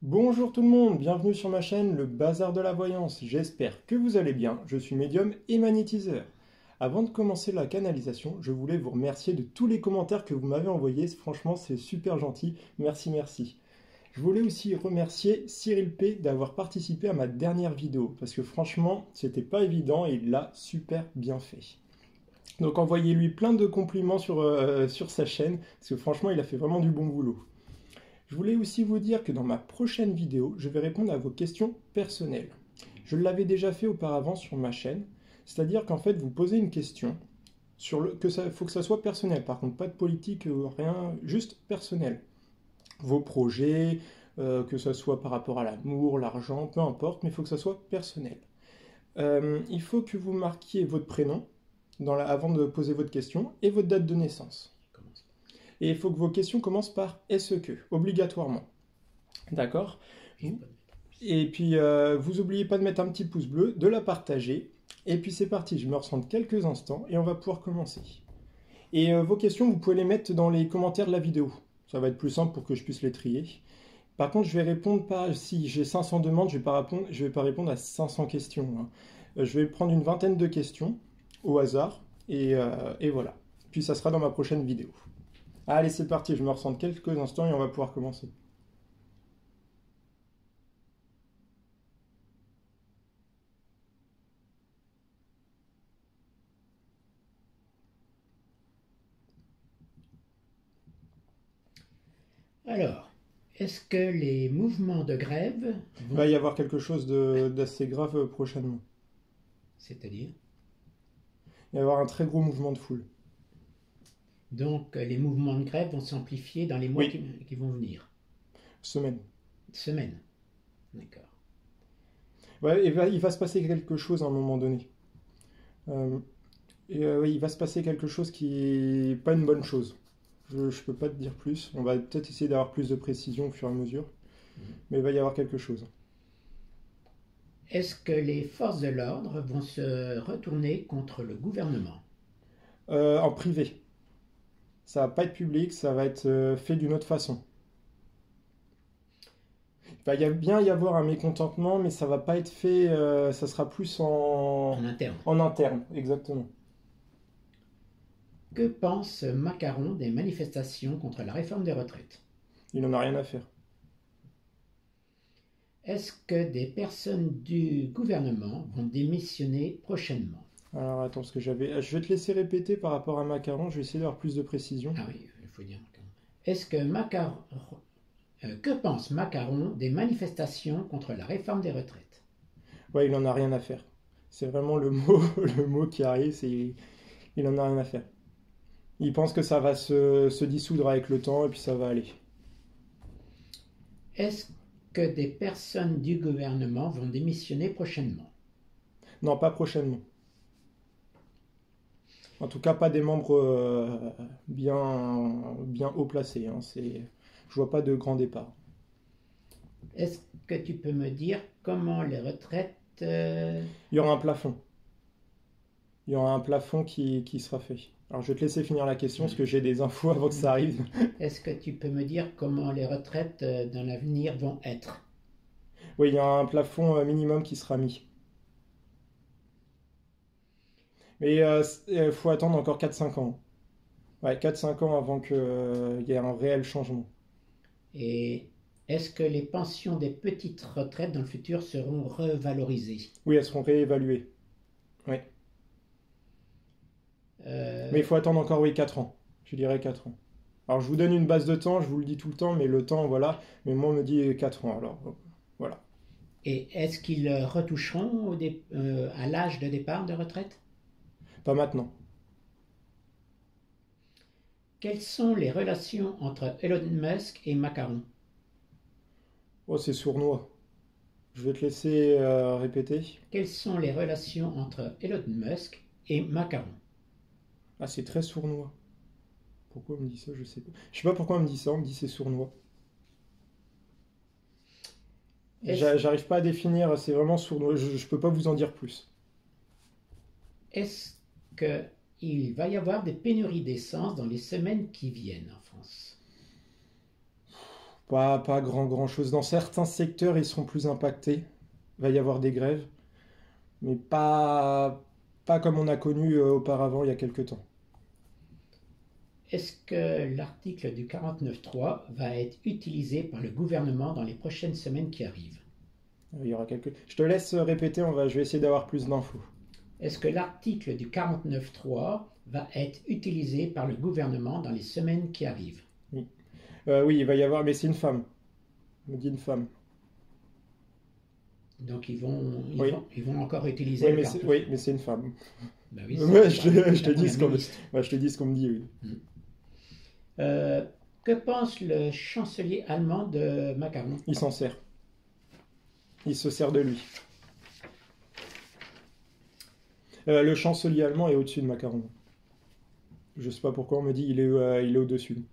Bonjour tout le monde, bienvenue sur ma chaîne Le Bazar de la Voyance. J'espère que vous allez bien, je suis médium et magnétiseur. Avant de commencer la canalisation, je voulais vous remercier de tous les commentaires que vous m'avez envoyés, franchement c'est super gentil, merci merci. Je voulais aussi remercier Cyril P d'avoir participé à ma dernière vidéo, parce que franchement c'était pas évident et il l'a super bien fait. Donc envoyez-lui plein de compliments sur sa chaîne, parce que franchement il a fait vraiment du bon boulot. Je voulais aussi vous dire que dans ma prochaine vidéo, je vais répondre à vos questions personnelles. Je l'avais déjà fait auparavant sur ma chaîne, c'est-à-dire qu'en fait, vous posez une question, faut que ça soit personnel, par contre, pas de politique, rien, juste personnel. Vos projets, que ce soit par rapport à l'amour, l'argent, peu importe, mais il faut que ça soit personnel. Il faut que vous marquiez votre prénom avant de poser votre question et votre date de naissance. Et il faut que vos questions commencent par est-ce que, obligatoirement. D'accord? Et puis, vous n'oubliez pas de mettre un petit pouce bleu, de la partager. Et puis c'est parti, je me ressens quelques instants et on va pouvoir commencer. Et vos questions, vous pouvez les mettre dans les commentaires de la vidéo. Ça va être plus simple pour que je puisse les trier. Par contre, je vais répondre pas, si j'ai 500 demandes, je vais pas répondre à 500 questions, hein. Je vais prendre une vingtaine de questions au hasard et voilà. Puis ça sera dans ma prochaine vidéo. Allez, c'est parti, je me ressens quelques instants et on va pouvoir commencer. Alors, est-ce que les mouvements de grève Il va y avoir quelque chose d'assez grave prochainement. c'est-à-dire, Il va y avoir un très gros mouvement de foule. donc les mouvements de grève vont s'amplifier dans les mois Oui. qui vont venir? Semaine. Semaines. D'accord. Ouais, il va se passer quelque chose à un moment donné. Euh, oui, il va se passer quelque chose qui est pas une bonne chose. Je peux pas te dire plus. On va peut-être essayer d'avoir plus de précision au fur et à mesure. Mais il va y avoir quelque chose. Est-ce que les forces de l'ordre vont se retourner contre le gouvernement? En privé. Ça va pas être public, ça va être fait d'une autre façon. Il va bien y avoir un mécontentement, mais ça va pas être fait. Ça sera plus En interne. en interne, exactement. Que pense Macron des manifestations contre la réforme des retraites? Il en a rien à faire. Est-ce que des personnes du gouvernement vont démissionner prochainement? Alors attends, parce que je vais te laisser répéter par rapport à Macaron, je vais essayer d'avoir plus de précision. Ah oui, il faut dire Macron. Est-ce que Macron... que pense Macron des manifestations contre la réforme des retraites? Ouais, il en a rien à faire. C'est vraiment le mot, le mot qui arrive, il en a rien à faire. Il pense que ça va se dissoudre avec le temps et puis ça va aller. Est-ce que des personnes du gouvernement vont démissionner prochainement? Non, pas prochainement. En tout cas, pas des membres bien haut placés, hein. Je vois pas de grand départ. Est-ce que tu peux me dire comment les retraites... Il y aura un plafond. Il y aura un plafond qui sera fait. Alors je vais te laisser finir la question parce que j'ai des infos avant que ça arrive. Est-ce que tu peux me dire comment les retraites dans l'avenir vont être? Oui, il y a un plafond minimum qui sera mis. Mais il faut attendre encore 4-5 ans. Ouais, 4-5 ans avant qu'il y ait un réel changement. Et est-ce que les pensions des petites retraites dans le futur seront revalorisées? Oui, elles seront réévaluées. Oui. Mais il faut attendre encore, oui, 4 ans. Je dirais 4 ans. Alors je vous donne une base de temps, je vous le dis tout le temps, mais le temps, voilà. Mais moi, on me dit 4 ans, alors voilà. Et est-ce qu'ils retoucheront à l'âge de départ de retraite? Pas maintenant. Quelles sont les relations entre Elon Musk et Macron? Oh, c'est sournois. Je vais te laisser répéter. Quelles sont les relations entre Elon Musk et Macron? Ah, c'est très sournois. Pourquoi on me dit ça, je sais pas. Je sais pas pourquoi on me dit ça, on me dit c'est sournois. J'arrive pas à définir, c'est vraiment sournois. Je peux pas vous en dire plus. Est-ce qu'il va y avoir des pénuries d'essence dans les semaines qui viennent en France? Pas grand chose. Dans certains secteurs, ils seront plus impactés. Il va y avoir des grèves, mais pas comme on a connu auparavant il y a quelque temps. Est-ce que l'article du 49.3 va être utilisé par le gouvernement dans les prochaines semaines qui arrivent? Il y aura quelques... Je te laisse répéter, je vais essayer d'avoir plus d'infos. Est-ce que l'article du 49.3 va être utilisé par le gouvernement dans les semaines qui arrivent? Oui. Oui, il va y avoir, mais c'est une femme. On me dit une femme. Donc ils Oui. vont encore utiliser Oui, le mais 49. oui, mais c'est une femme. Ben oui, Ouais, c'est je te la dis ce qu'on me... ministre. ouais, je te dis ce qu'on me dit, oui. Que pense le chancelier allemand de Macron? Il s'en sert. Il se sert de lui. Le chancelier allemand est au-dessus de Macron. Je sais pas pourquoi on me dit il est au-dessus.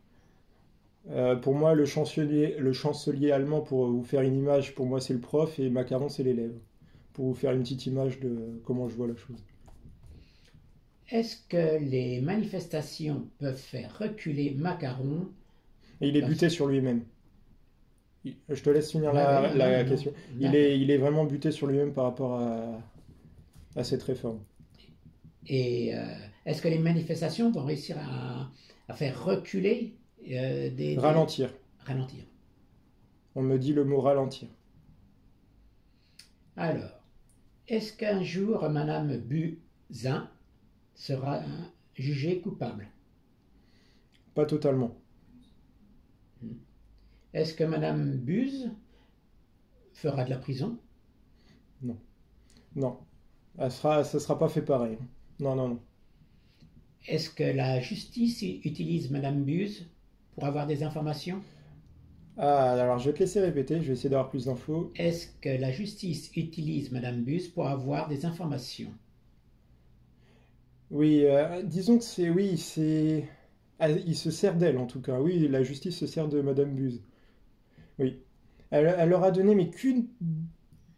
Pour moi, le chancelier allemand, pour vous faire une image, pour moi c'est le prof et Macron c'est l'élève. Pour vous faire une petite image de comment je vois la chose. Est-ce que les manifestations peuvent faire reculer Macron? Et il est buté sur lui-même. Je te laisse finir Ouais, la non. question. D'accord. Il est vraiment buté sur lui-même par rapport à cette réforme. Et est-ce que les manifestations vont réussir à faire reculer Ralentir. Ralentir. On me dit le mot ralentir. Alors, est-ce qu'un jour Madame Buzyn sera jugée coupable? Pas totalement. Est-ce que Madame Buz fera de la prison? Non. Ça sera pas fait pareil. Non. Est-ce que la justice utilise Madame Buz pour avoir des informations? Ah, alors je vais te laisser répéter, je vais essayer d'avoir plus d'infos. Est-ce que la justice utilise Madame Buz pour avoir des informations? Oui, disons que c'est... Oui, c'est... Ah, il se sert d'elle en tout cas. Oui, la justice se sert de Madame Buz. Oui. Elle leur a donné mais qu'une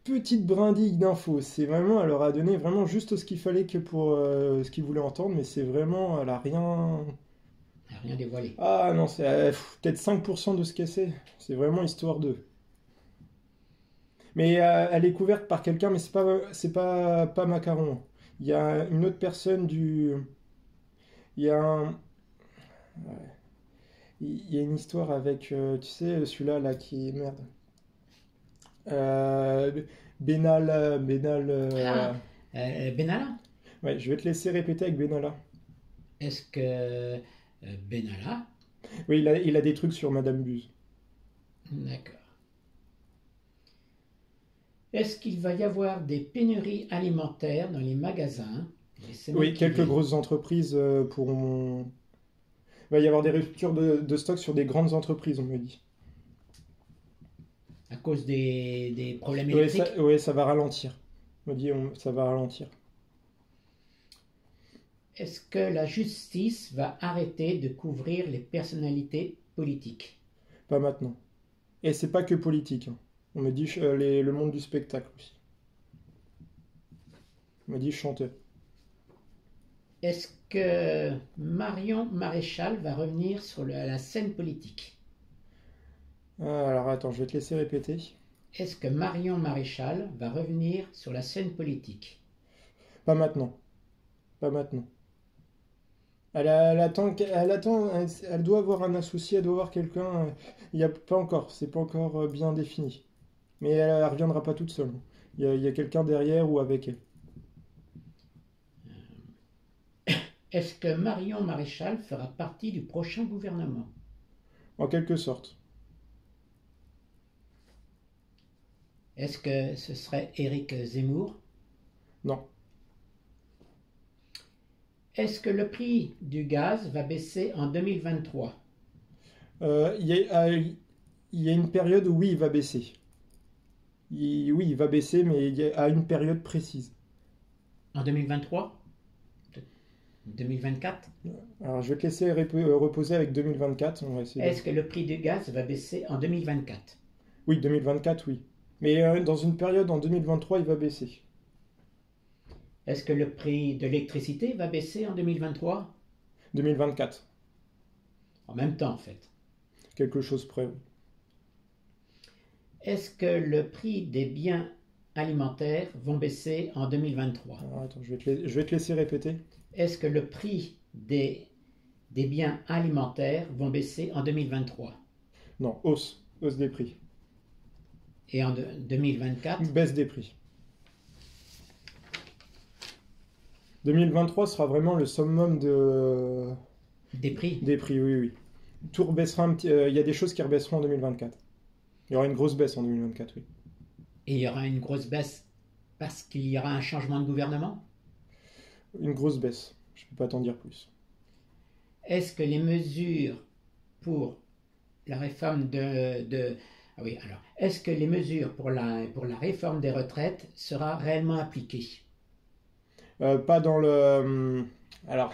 petite brindille d'infos. C'est vraiment... Elle leur a donné vraiment juste ce qu'il fallait que pour ce qu'ils voulaient entendre, mais c'est vraiment... Elle a rien... Elle n'a rien dévoilé. Ah non, c'est peut-être 5% de ce qu'elle sait. C'est vraiment histoire d'eux. Mais elle est couverte par quelqu'un, mais pas Macaron. Il y a une autre personne du... Il y a un... ouais. Il y a une histoire avec, tu sais, celui-là, là, qui est... Merde. Benal... Benalla? Ouais, je vais te laisser répéter avec Benalla. Est-ce que Benalla? Oui, il a des trucs sur Madame Buz. D'accord. Est-ce qu'il va y avoir des pénuries alimentaires dans les magasins? Oui, quelques grosses entreprises pourront... Il va y avoir des ruptures de stock sur des grandes entreprises, on me dit. À cause des problèmes Oui, électriques? ça va ralentir. On me dit ça va ralentir. Est-ce que la justice va arrêter de couvrir les personnalités politiques? Pas maintenant. Et c'est pas que politique. Hein. On me dit le monde du spectacle aussi. On me dit chanteur. Est-ce que Marion Maréchal va revenir sur la scène politique? Ah, alors attends, je vais te laisser répéter. Est-ce que Marion Maréchal va revenir sur la scène politique? Pas maintenant. Pas maintenant. Elle attend, elle doit avoir un associé, elle doit avoir quelqu'un. Il n'y a pas encore, c'est pas encore bien défini. Mais elle reviendra pas toute seule. Il y a quelqu'un derrière ou avec elle. Est-ce que Marion Maréchal fera partie du prochain gouvernement? En quelque sorte. Est-ce que ce serait Éric Zemmour? Non. Est-ce que le prix du gaz va baisser en 2023? Il y a une période où oui, il va baisser. Oui, il va baisser, mais à une période précise. En 2023? 2024? Alors, je vais te laisser reposer avec 2024. On va essayer. Est-ce que le prix du gaz va baisser en 2024? Oui, 2024, oui. Mais dans une période en 2023, il va baisser. Est-ce que le prix de l'électricité va baisser en 2023? 2024. En même temps, en fait. Quelque chose près, oui. Est-ce que le prix des biens alimentaires vont baisser en 2023? Alors, attends, je vais te laisser répéter. Est-ce que le prix des biens alimentaires vont baisser en 2023? Non, hausse des prix. Et en 2024? Baisse des prix. 2023 sera vraiment le summum Des prix? des prix, oui, oui. Tout rebaissera un petit. Il y a des choses qui rebaisseront en 2024. Il y aura une grosse baisse en 2024, oui. Et il y aura une grosse baisse parce qu'il y aura un changement de gouvernement? Une grosse baisse. Je ne peux pas t'en dire plus. Est-ce que les mesures pour la réforme Ah oui, alors, est-ce que les mesures pour la réforme des retraites sera réellement appliquées? Pas dans le. Alors,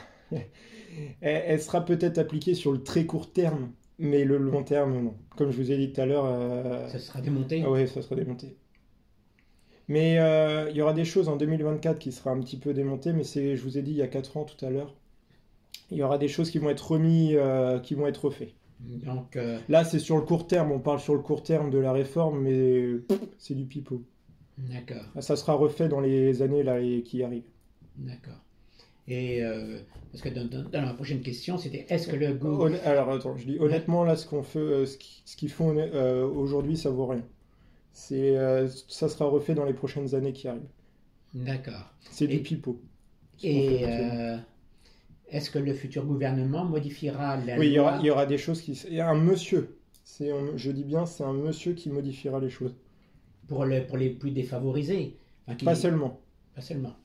elle sera peut-être appliquée sur le très court terme, mais le long terme, non. Comme je vous ai dit tout à l'heure. Ça sera démonté? Oui, ça sera démonté. Mais il y aura des choses en 2024 qui sera un petit peu démontées, mais je vous ai dit il y a 4 ans tout à l'heure, il y aura des choses qui vont être remises, qui vont être refaites. Donc, Là, c'est sur le court terme, on parle sur le court terme de la réforme, mais c'est du pipeau. d'accord, Ça sera refait dans les années là, qui arrivent. d'accord. Et parce que dans la prochaine question, c'était est-ce que le Alors attends, je dis honnêtement, là, ce qu'on fait, ce qu'ils font aujourd'hui, ça vaut rien. Ça sera refait dans les prochaines années qui arrivent. D'accord. C'est du Et- pipeau. Et est-ce que le futur gouvernement modifiera la Oui, loi il y aura des choses qui. Il y a un monsieur. Je dis bien, c'est un monsieur qui modifiera les choses. pour les plus défavorisés? Enfin, Pas seulement. Pas seulement.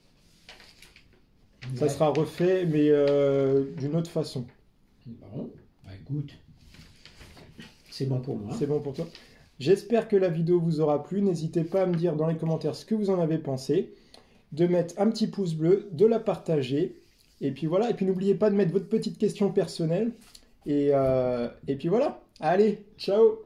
Ça Ouais. sera refait, mais d'une autre façon. Bon, bah, écoute, c'est bon pour moi. C'est bon pour toi? J'espère que la vidéo vous aura plu. N'hésitez pas à me dire dans les commentaires ce que vous en avez pensé, de mettre un petit pouce bleu, de la partager. Et puis voilà. Et puis n'oubliez pas de mettre votre petite question personnelle. Et puis voilà. Allez, ciao!